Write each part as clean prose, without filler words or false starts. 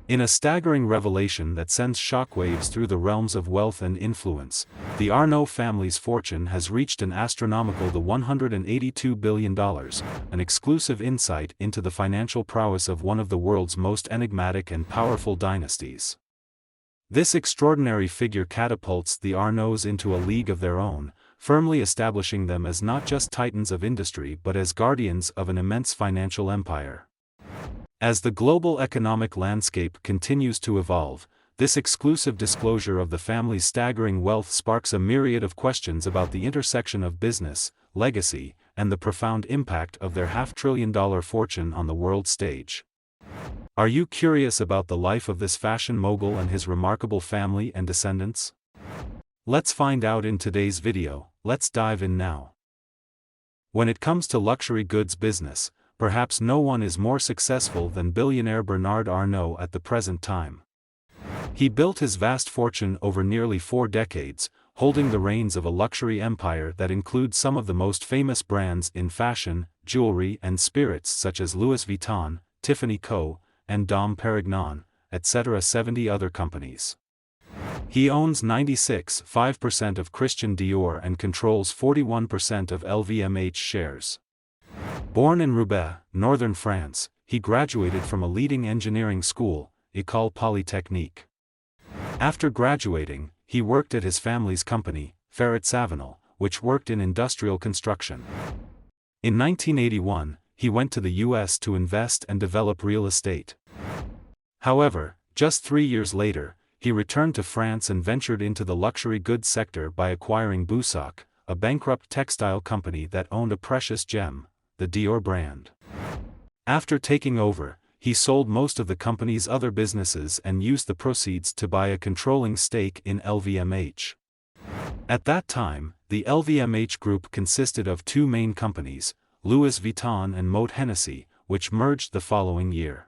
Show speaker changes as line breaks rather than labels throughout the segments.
In a staggering revelation that sends shockwaves through the realms of wealth and influence, the Arnault family's fortune has reached an astronomical $182 billion, an exclusive insight into the financial prowess of one of the world's most enigmatic and powerful dynasties. This extraordinary figure catapults the Arnaults into a league of their own, firmly establishing them as not just titans of industry but as guardians of an immense financial empire. As the global economic landscape continues to evolve, this exclusive disclosure of the family's staggering wealth sparks a myriad of questions about the intersection of business, legacy, and the profound impact of their half-trillion-dollar fortune on the world stage. Are you curious about the life of this fashion mogul and his remarkable family and descendants? Let's find out in today's video. Let's dive in now. When it comes to luxury goods business, perhaps no one is more successful than billionaire Bernard Arnault at the present time. He built his vast fortune over nearly 4 decades, holding the reins of a luxury empire that includes some of the most famous brands in fashion, jewelry and spirits such as Louis Vuitton, Tiffany Co, and Dom Pérignon, etc. 70 other companies. He owns 96.5% of Christian Dior and controls 41% of LVMH shares. Born in Roubaix, northern France, he graduated from a leading engineering school, École Polytechnique. After graduating, he worked at his family's company, Ferret-Savenol, which worked in industrial construction. In 1981, he went to the US to invest and develop real estate. However, just 3 years later, he returned to France and ventured into the luxury goods sector by acquiring Boussac, a bankrupt textile company that owned a precious gem, the Dior brand. After taking over, he sold most of the company's other businesses and used the proceeds to buy a controlling stake in LVMH. At that time, the LVMH group consisted of 2 main companies, Louis Vuitton and Moët Hennessy, which merged the following year.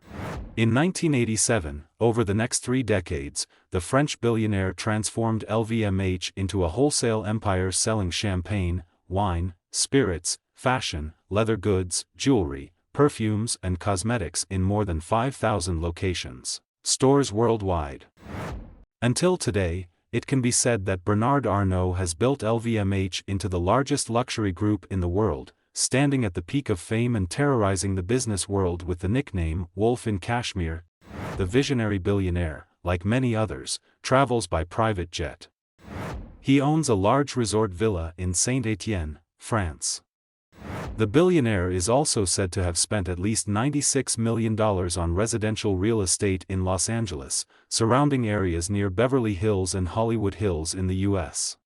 In 1987, over the next 3 decades, the French billionaire transformed LVMH into a wholesale empire selling champagne, wine, spirits, fashion, leather goods, jewelry, perfumes and cosmetics in more than 5,000 locations, stores worldwide. Until today, it can be said that Bernard Arnault has built LVMH into the largest luxury group in the world, standing at the peak of fame and terrorizing the business world with the nickname Wolf in Cashmere. The visionary billionaire, like many others, travels by private jet. He owns a large resort villa in Saint-Étienne, France. The billionaire is also said to have spent at least $96 million on residential real estate in Los Angeles, surrounding areas near Beverly Hills and Hollywood Hills in the US.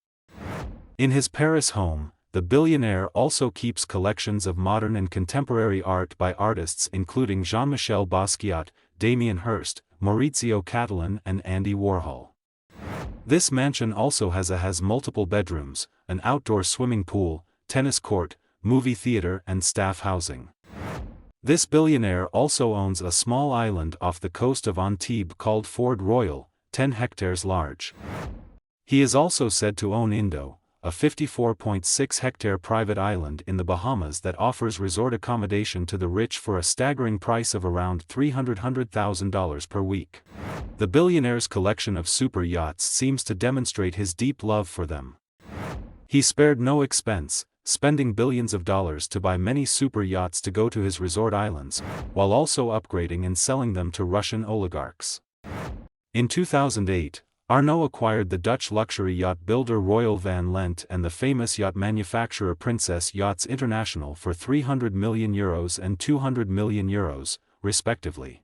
In his Paris home, the billionaire also keeps collections of modern and contemporary art by artists including Jean-Michel Basquiat, Damien Hirst, Maurizio Cattelan and Andy Warhol. This mansion also has multiple bedrooms, an outdoor swimming pool, tennis court, movie theater and staff housing. This billionaire also owns a small island off the coast of Antibes called Fort Royal, 10 hectares large. He is also said to own Indo, a 54.6-hectare private island in the Bahamas that offers resort accommodation to the rich for a staggering price of around $300,000 per week. The billionaire's collection of super yachts seems to demonstrate his deep love for them. He spared no expense, spending billions of dollars to buy many super yachts to go to his resort islands, while also upgrading and selling them to Russian oligarchs. In 2008, Arnault acquired the Dutch luxury yacht builder Royal Van Lent and the famous yacht manufacturer Princess Yachts International for €300 million and €200 million, respectively.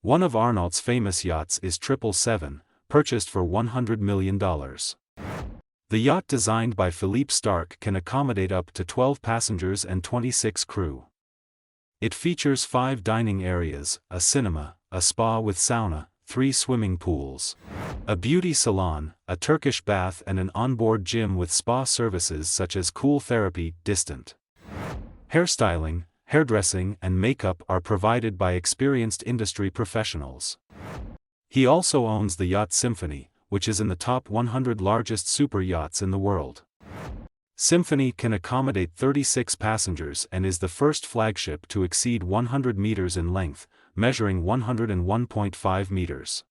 One of Arnault's famous yachts is 777, purchased for $100 million. The yacht designed by Philippe Starck can accommodate up to 12 passengers and 26 crew. It features 5 dining areas, a cinema, a spa with sauna, 3 swimming pools, a beauty salon, a Turkish bath and an onboard gym with spa services such as cool therapy, distant hairstyling, hairdressing and makeup are provided by experienced industry professionals. He also owns the yacht Symphony, which is in the top 100 largest super yachts in the world. Symphony can accommodate 36 passengers and is the first flagship to exceed 100 meters in length, measuring 101.5 meters.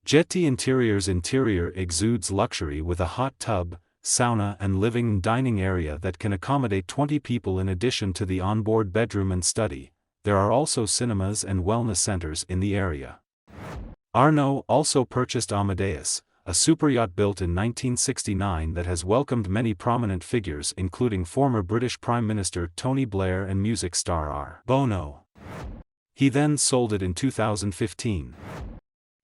Jetty Interior's interior exudes luxury with a hot tub, sauna and living and dining area that can accommodate 20 people in addition to the onboard bedroom and study. There are also cinemas and wellness centers in the area. Arnault also purchased Amadeus, a superyacht built in 1969 that has welcomed many prominent figures including former British Prime Minister Tony Blair and music star R. Bono. He then sold it in 2015.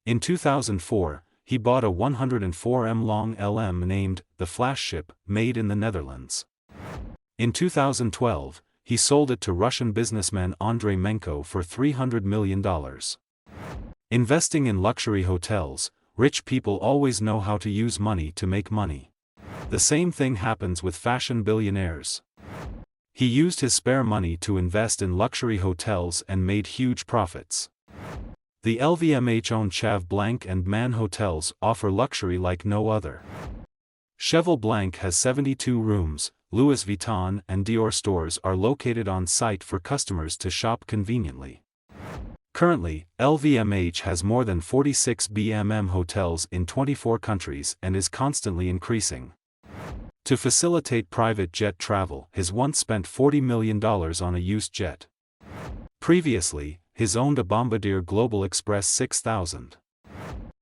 In 2004, he bought a 104 long LM named the Flash Ship, made in the Netherlands. In 2012, he sold it to Russian businessman Andrei Menko for $300 million. Investing in luxury hotels, rich people always know how to use money to make money. The same thing happens with fashion billionaires. He used his spare money to invest in luxury hotels and made huge profits. The LVMH-owned Cheval Blanc and Man hotels offer luxury like no other. Cheval Blanc has 72 rooms. Louis Vuitton and Dior stores are located on site for customers to shop conveniently. Currently, LVMH has more than 46 BMM hotels in 24 countries and is constantly increasing. To facilitate private jet travel, his once spent $40 million on a used jet. Previously, his owned a Bombardier Global Express 6000.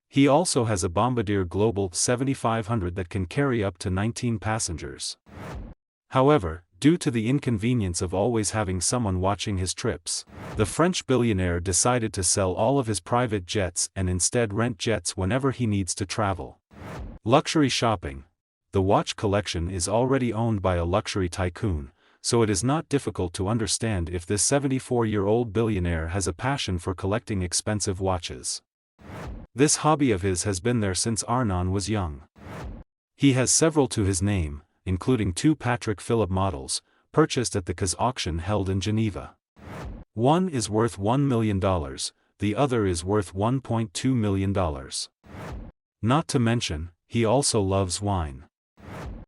He also has a Bombardier Global 7500 that can carry up to 19 passengers. However, due to the inconvenience of always having someone watching his trips, the French billionaire decided to sell all of his private jets and instead rent jets whenever he needs to travel. Luxury shopping. The watch collection is already owned by a luxury tycoon, so it is not difficult to understand if this 74-year-old billionaire has a passion for collecting expensive watches. This hobby of his has been there since Arnault was young. He has several to his name, including 2 Patrick Philippe models, purchased at the CAS auction held in Geneva. One is worth $1 million, the other is worth $1.2 million. Not to mention, he also loves wine.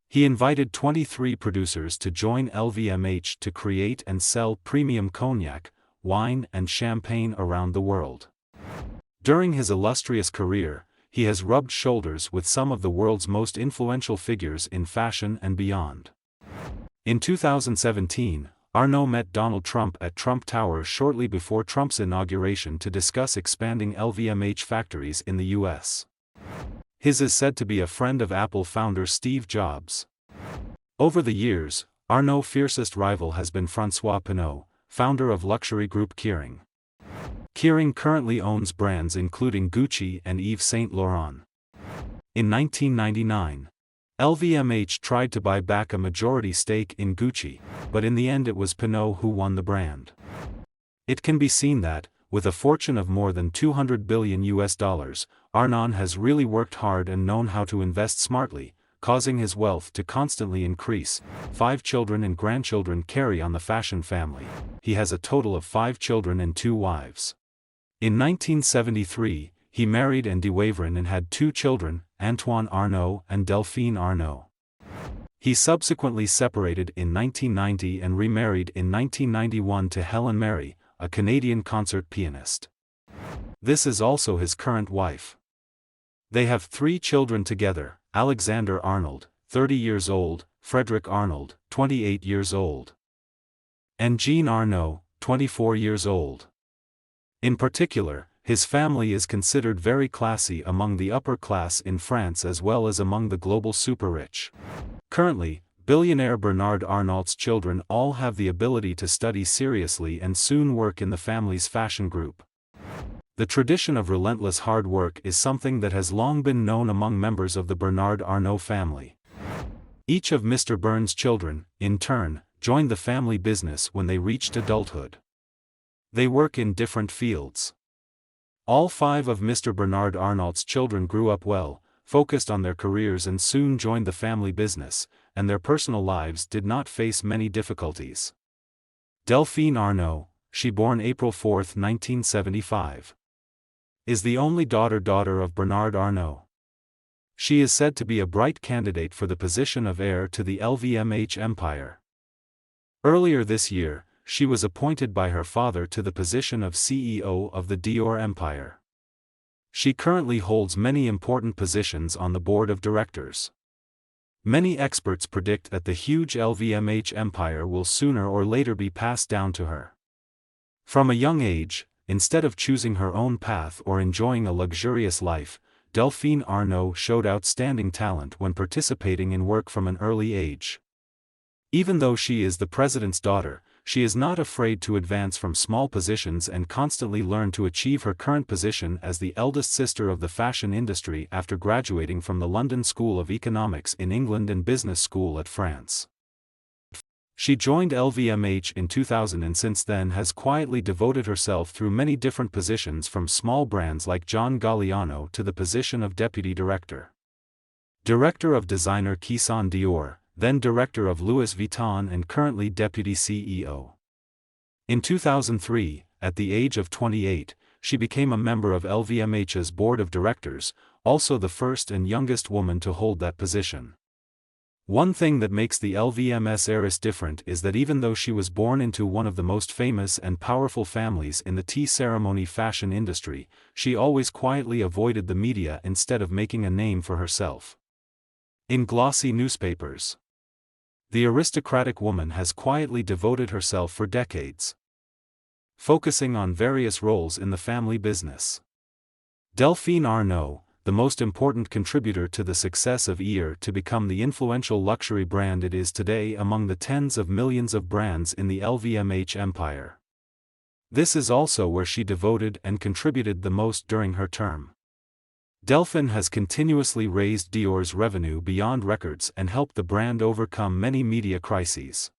He invited 23 producers to join LVMH to create and sell premium cognac, wine and champagne around the world. During his illustrious career, he has rubbed shoulders with some of the world's most influential figures in fashion and beyond. In 2017, Arnault met Donald Trump at Trump Tower shortly before Trump's inauguration to discuss expanding LVMH factories in the US. His is said to be a friend of Apple founder Steve Jobs. Over the years, Arnault's fiercest rival has been François Pinault, founder of luxury group Kering. Kering currently owns brands including Gucci and Yves Saint Laurent. In 1999, LVMH tried to buy back a majority stake in Gucci, but in the end it was Pinault who won the brand. It can be seen that, with a fortune of more than $200 billion, Arnault has really worked hard and known how to invest smartly, causing his wealth to constantly increase. 5 children and grandchildren carry on the fashion family. He has a total of 5 children and 2 wives. In 1973, he married Anne de Wavrin and had 2 children, Antoine Arnault and Delphine Arnault. He subsequently separated in 1990 and remarried in 1991 to Helen Mary, a Canadian concert pianist. This is also his current wife. They have 3 children together: Alexander Arnold, 30 years old, Frederick Arnold, 28 years old, and Jean Arnault, 24 years old. In particular, his family is considered very classy among the upper class in France as well as among the global super-rich. Currently, billionaire Bernard Arnault's children all have the ability to study seriously and soon work in the family's fashion group. The tradition of relentless hard work is something that has long been known among members of the Bernard Arnault family. Each of Mr. Bern's children, in turn, joined the family business when they reached adulthood. They work in different fields. All 5 of Mr. Bernard Arnault's children grew up well, focused on their careers and soon joined the family business, and their personal lives did not face many difficulties. Delphine Arnault, she born April 4, 1975, is the only daughter of Bernard Arnault. She is said to be a bright candidate for the position of heir to the LVMH empire. Earlier this year, she was appointed by her father to the position of CEO of the Dior empire. She currently holds many important positions on the board of directors. Many experts predict that the huge LVMH empire will sooner or later be passed down to her. From a young age, instead of choosing her own path or enjoying a luxurious life, Delphine Arnault showed outstanding talent when participating in work from an early age. Even though she is the president's daughter, she is not afraid to advance from small positions and constantly learn to achieve her current position as the eldest sister of the fashion industry after graduating from the London School of Economics in England and Business School at France. She joined LVMH in 2000 and since then has quietly devoted herself through many different positions from small brands like John Galliano to the position of Deputy Director. Director of Designer Christian Dior, then Director of Louis Vuitton and currently Deputy CEO. In 2003, at the age of 28, she became a member of LVMH's board of directors, also the first and youngest woman to hold that position. One thing that makes the LVMH heiress different is that even though she was born into one of the most famous and powerful families in the tea ceremony fashion industry, she always quietly avoided the media instead of making a name for herself in glossy newspapers. The aristocratic woman has quietly devoted herself for decades, focusing on various roles in the family business. Delphine Arnault, the most important contributor to the success of Dior to become the influential luxury brand it is today among the tens of millions of brands in the LVMH empire. This is also where she devoted and contributed the most during her term. Delphine has continuously raised Dior's revenue beyond records and helped the brand overcome many media crises.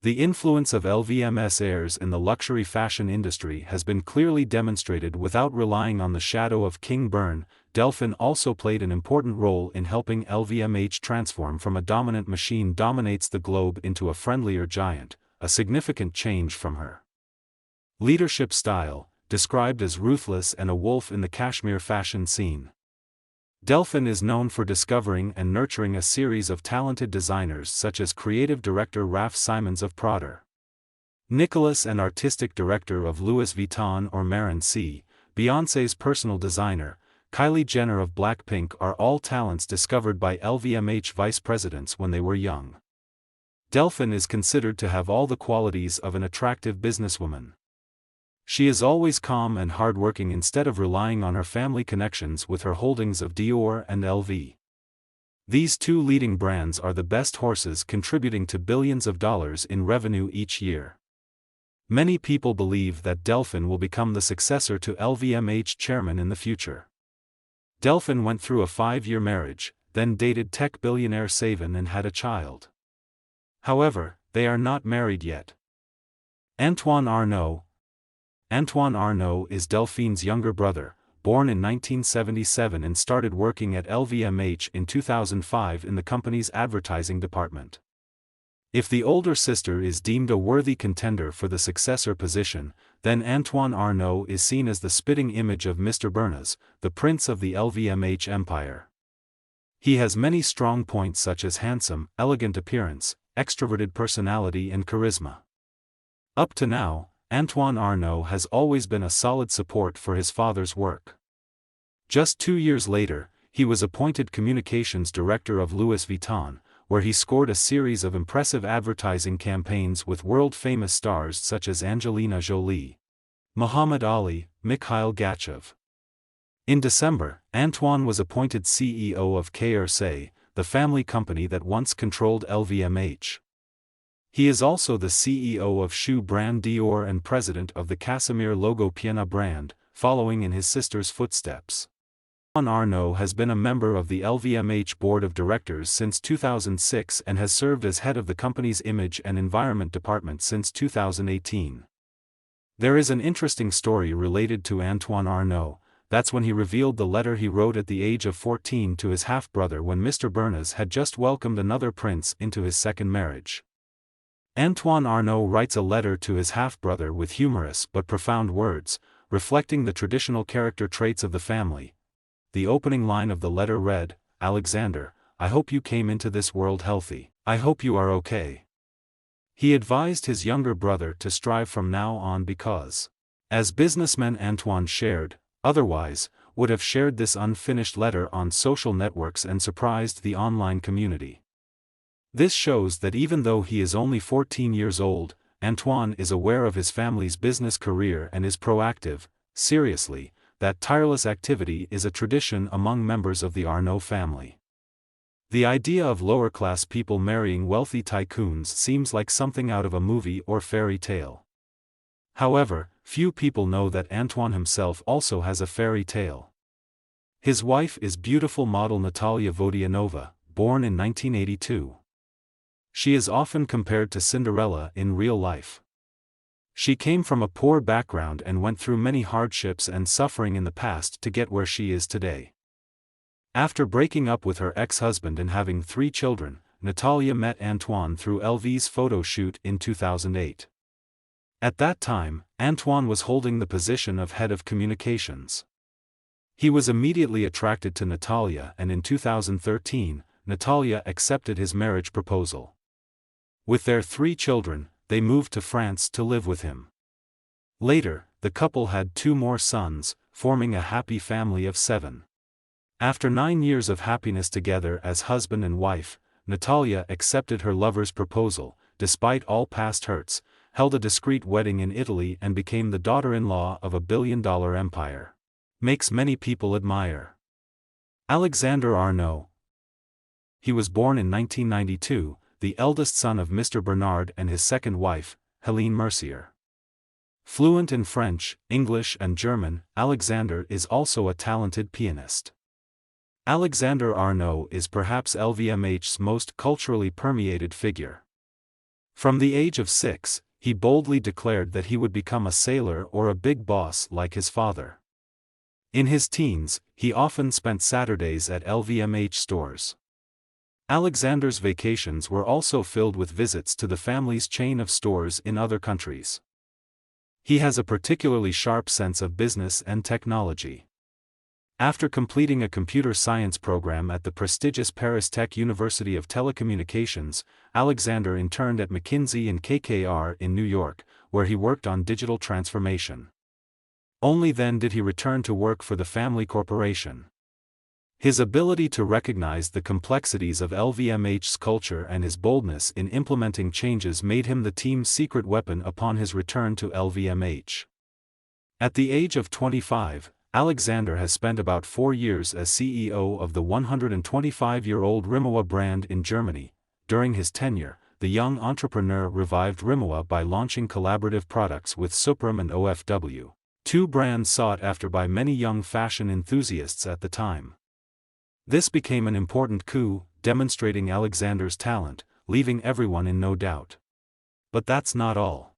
The influence of LVMH heirs in the luxury fashion industry has been clearly demonstrated without relying on the shadow of King Bern. Delphine also played an important role in helping LVMH transform from a dominant machine dominates the globe into a friendlier giant, a significant change from her leadership style, described as ruthless and a wolf in the cashmere fashion scene. Delphine is known for discovering and nurturing a series of talented designers such as creative director Raf Simons of Prada, Nicholas and artistic director of Louis Vuitton or Marin C., Beyoncé's personal designer, Kylie Jenner of Blackpink are all talents discovered by LVMH vice presidents when they were young. Delphine is considered to have all the qualities of an attractive businesswoman. She is always calm and hardworking instead of relying on her family connections with her holdings of Dior and LV. These two leading brands are the best horses contributing to billions of dollars in revenue each year. Many people believe that Delphine will become the successor to LVMH chairman in the future. Delphine went through a 5-year marriage, then dated tech billionaire Savin and had a child. However, they are not married yet. Antoine Arnault is Delphine's younger brother, born in 1977 and started working at LVMH in 2005 in the company's advertising department. If the older sister is deemed a worthy contender for the successor position, then Antoine Arnault is seen as the spitting image of Mr. Bernard, the prince of the LVMH empire. He has many strong points such as handsome, elegant appearance, extroverted personality and charisma. Up to now, Antoine Arnault has always been a solid support for his father's work. Just 2 years later, he was appointed communications director of Louis Vuitton, where he scored a series of impressive advertising campaigns with world-famous stars such as Angelina Jolie, Muhammad Ali, Mikhail Gorbachev. In December, Antoine was appointed CEO of KRC, the family company that once controlled LVMH. He is also the CEO of shoe brand Dior and president of the Casimir logo Piana brand, following in his sister's footsteps. Antoine Arnault has been a member of the LVMH board of directors since 2006 and has served as head of the company's image and environment department since 2018. There is an interesting story related to Antoine Arnault. That's when he revealed the letter he wrote at the age of 14 to his half-brother when Mr. Bernard had just welcomed another prince into his second marriage. Antoine Arnault writes a letter to his half-brother with humorous but profound words, reflecting the traditional character traits of the family. The opening line of the letter read, "Alexander, I hope you came into this world healthy. I hope you are okay." He advised his younger brother to strive from now on because, as businessman Antoine shared, otherwise, would have shared this unfinished letter on social networks and surprised the online community. This shows that even though he is only 14 years old, Antoine is aware of his family's business career and is proactive. Seriously, that tireless activity is a tradition among members of the Arnault family. The idea of lower-class people marrying wealthy tycoons seems like something out of a movie or fairy tale. However, few people know that Antoine himself also has a fairy tale. His wife is beautiful model Natalia Vodianova, born in 1982. She is often compared to Cinderella in real life. She came from a poor background and went through many hardships and suffering in the past to get where she is today. After breaking up with her ex-husband and having 3 children, Natalia met Antoine through LV's photo shoot in 2008. At that time, Antoine was holding the position of head of communications. He was immediately attracted to Natalia, and in 2013, Natalia accepted his marriage proposal. With their 3 children, they moved to France to live with him. Later, the couple had 2 more sons, forming a happy family of 7. After 9 years of happiness together as husband and wife, Natalia accepted her lover's proposal, despite all past hurts, held a discreet wedding in Italy and became the daughter-in-law of a billion-dollar empire. Makes many people admire. Alexander Arnault. He was born in 1992, the eldest son of Mr. Bernard and his second wife, Helene Mercier. Fluent in French, English and German, Alexander is also a talented pianist. Alexander Arnault is perhaps LVMH's most culturally permeated figure. From the age of 6, he boldly declared that he would become a sailor or a big boss like his father. In his teens, he often spent Saturdays at LVMH stores. Alexander's vacations were also filled with visits to the family's chain of stores in other countries. He has a particularly sharp sense of business and technology. After completing a computer science program at the prestigious Paris Tech University of Telecommunications, Alexander interned at McKinsey & KKR in New York, where he worked on digital transformation. Only then did he return to work for the family corporation. His ability to recognize the complexities of LVMH's culture and his boldness in implementing changes made him the team's secret weapon upon his return to LVMH. At the age of 25, Alexander has spent about 4 years as CEO of the 125-year-old Rimowa brand in Germany. During his tenure, the young entrepreneur revived Rimowa by launching collaborative products with Supreme and OFW, 2 brands sought after by many young fashion enthusiasts at the time. This became an important coup, demonstrating Alexander's talent, leaving everyone in no doubt. But that's not all.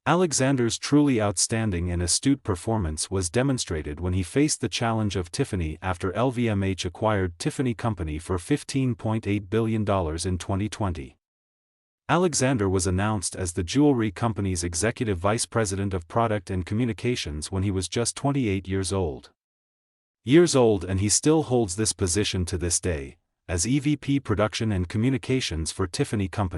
Alexander's truly outstanding and astute performance was demonstrated when he faced the challenge of Tiffany after LVMH acquired Tiffany Co for $15.8 billion in 2020. Alexander was announced as the jewelry company's executive vice president of product and communications when he was just 28 years old. And he still holds this position to this day, as EVP Production and Communications for Tiffany Co.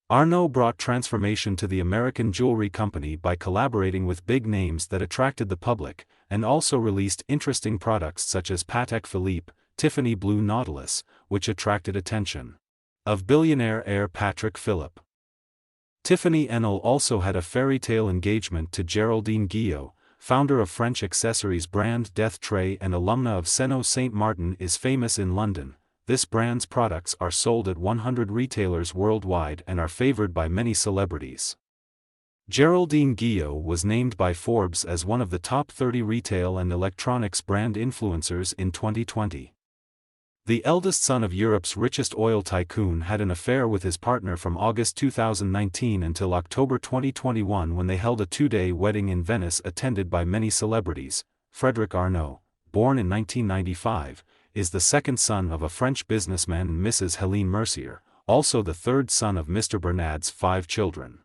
Arnault brought transformation to the American jewelry company by collaborating with big names that attracted the public, and also released interesting products such as Patek Philippe, Tiffany Blue Nautilus, which attracted attention of billionaire heir Patrick Philippe. Tiffany Enel also had a fairy tale engagement to Geraldine Guillot, founder of French accessories brand Death Tray and alumna of Seno St. Martin, is famous in London. This brand's products are sold at 100 retailers worldwide and are favored by many celebrities. Geraldine Guillot was named by Forbes as one of the top 30 retail and electronics brand influencers in 2020. The eldest son of Europe's richest oil tycoon had an affair with his partner from August 2019 until October 2021 when they held a 2-day wedding in Venice attended by many celebrities. Frédéric Arnault, born in 1995, is the second son of a French businessman and Mrs. Helene Mercier, also the third son of Mr. Bernard's 5 children.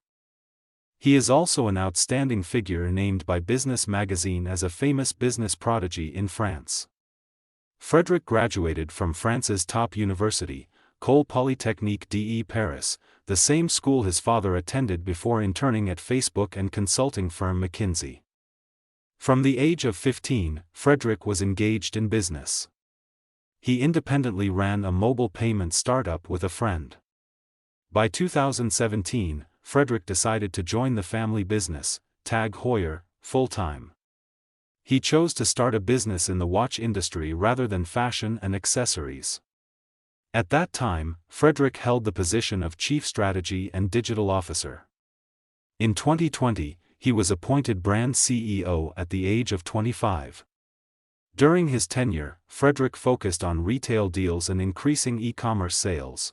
He is also an outstanding figure named by Business magazine as a famous business prodigy in France. Frédéric graduated from France's top university, École Polytechnique de Paris, the same school his father attended before interning at Facebook and consulting firm McKinsey. From the age of 15, Frederick was engaged in business. He independently ran a mobile payment startup with a friend. By 2017, Frederick decided to join the family business, TAG Heuer, full-time. He chose to start a business in the watch industry rather than fashion and accessories. At that time, Frederick held the position of Chief Strategy and Digital Officer. In 2020, he was appointed brand CEO at the age of 25. During his tenure, Frederick focused on retail deals and increasing e-commerce sales.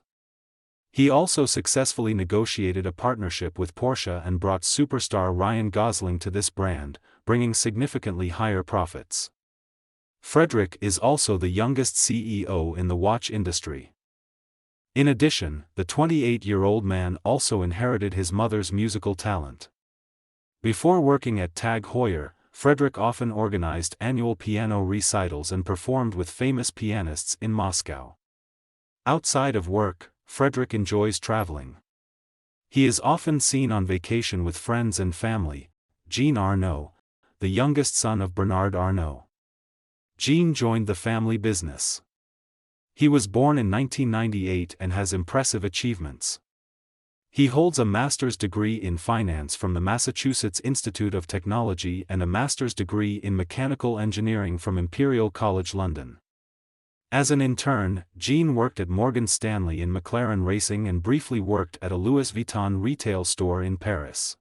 He also successfully negotiated a partnership with Porsche and brought superstar Ryan Gosling to this brand, bringing significantly higher profits. Frederick is also the youngest CEO in the watch industry. In addition, the 28-year-old man also inherited his mother's musical talent. Before working at TAG Heuer, Frederick often organized annual piano recitals and performed with famous pianists in Moscow. Outside of work, Frederick enjoys traveling. He is often seen on vacation with friends and family. Jean Arnault, the youngest son of Bernard Arnault. Jean joined the family business. He was born in 1998 and has impressive achievements. He holds a master's degree in finance from the Massachusetts Institute of Technology and a master's degree in mechanical engineering from Imperial College London. As an intern, Jean worked at Morgan Stanley in McLaren Racing and briefly worked at a Louis Vuitton retail store in Paris.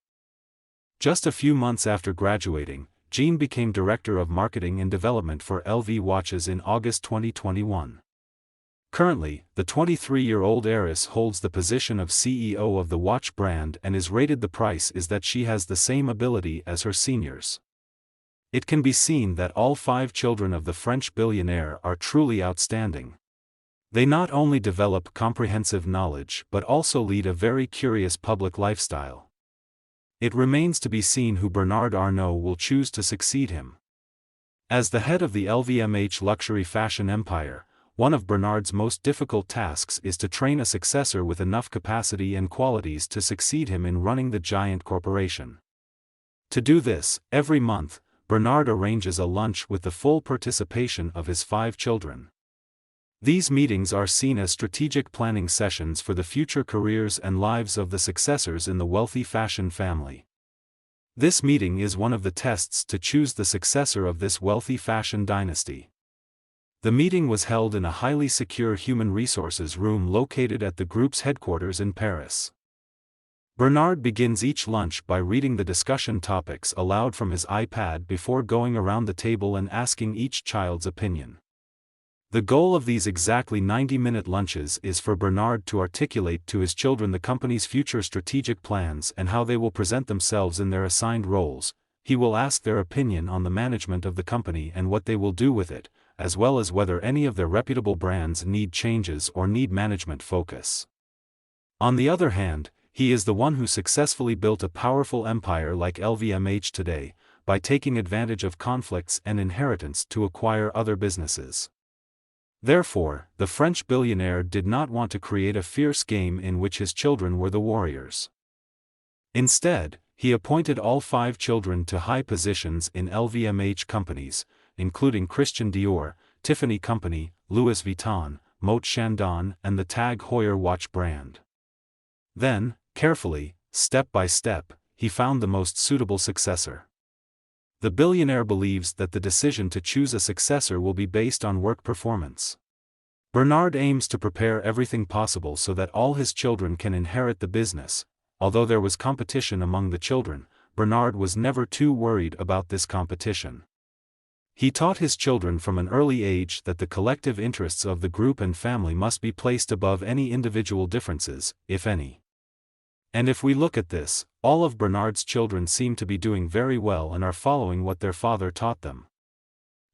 Just a few months after graduating, Jean became Director of Marketing and Development for LV Watches in August 2021. Currently, the 23-year-old heiress holds the position of CEO of the watch brand and is rated the price is that she has the same ability as her seniors. It can be seen that all 5 children of the French billionaire are truly outstanding. They not only develop comprehensive knowledge but also lead a very curious public lifestyle. It remains to be seen who Bernard Arnault will choose to succeed him. As the head of the LVMH luxury fashion empire, one of Bernard's most difficult tasks is to train a successor with enough capacity and qualities to succeed him in running the giant corporation. To do this, every month, Bernard arranges a lunch with the full participation of his 5 children. These meetings are seen as strategic planning sessions for the future careers and lives of the successors in the wealthy fashion family. This meeting is one of the tests to choose the successor of this wealthy fashion dynasty. The meeting was held in a highly secure human resources room located at the group's headquarters in Paris. Bernard begins each lunch by reading the discussion topics aloud from his iPad before going around the table and asking each child's opinion. The goal of these exactly 90-minute lunches is for Bernard to articulate to his children the company's future strategic plans and how they will present themselves in their assigned roles. He will ask their opinion on the management of the company and what they will do with it, as well as whether any of their reputable brands need changes or need management focus. On the other hand, he is the one who successfully built a powerful empire like LVMH today, by taking advantage of conflicts and inheritance to acquire other businesses. Therefore, the French billionaire did not want to create a fierce game in which his children were the warriors. Instead, he appointed all 5 children to high positions in LVMH companies, including Christian Dior, Tiffany Co, Louis Vuitton, Moët Chandon and the TAG Heuer watch brand. Then, carefully, step by step, he found the most suitable successor. The billionaire believes that the decision to choose a successor will be based on work performance. Bernard aims to prepare everything possible so that all his children can inherit the business. Although there was competition among the children, Bernard was never too worried about this competition. He taught his children from an early age that the collective interests of the group and family must be placed above any individual differences, if any. And if we look at this, all of Bernard's children seem to be doing very well and are following what their father taught them.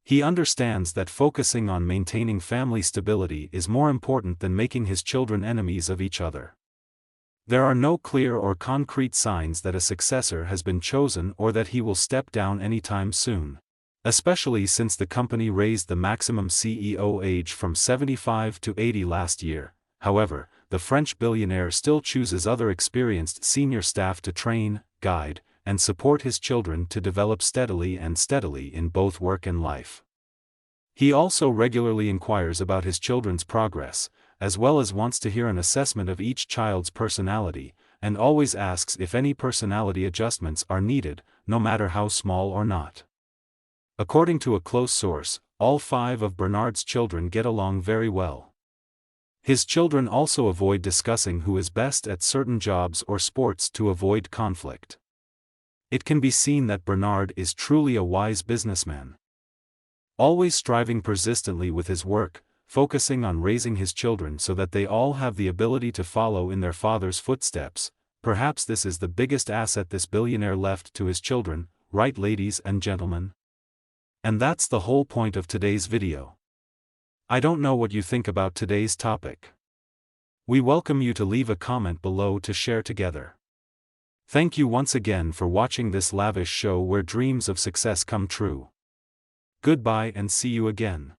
He understands that focusing on maintaining family stability is more important than making his children enemies of each other. There are no clear or concrete signs that a successor has been chosen or that he will step down anytime soon, especially since the company raised the maximum CEO age from 75 to 80 last year. However, the French billionaire still chooses other experienced senior staff to train, guide, and support his children to develop steadily in both work and life. He also regularly inquires about his children's progress, as well as wants to hear an assessment of each child's personality, and always asks if any personality adjustments are needed, no matter how small or not. According to a close source, all 5 of Bernard's children get along very well. His children also avoid discussing who is best at certain jobs or sports to avoid conflict. It can be seen that Bernard is truly a wise businessman. Always striving persistently with his work, focusing on raising his children so that they all have the ability to follow in their father's footsteps. Perhaps this is the biggest asset this billionaire left to his children, right, ladies and gentlemen? And that's the whole point of today's video. I don't know what you think about today's topic. We welcome you to leave a comment below to share together. Thank you once again for watching this lavish show where dreams of success come true. Goodbye and see you again.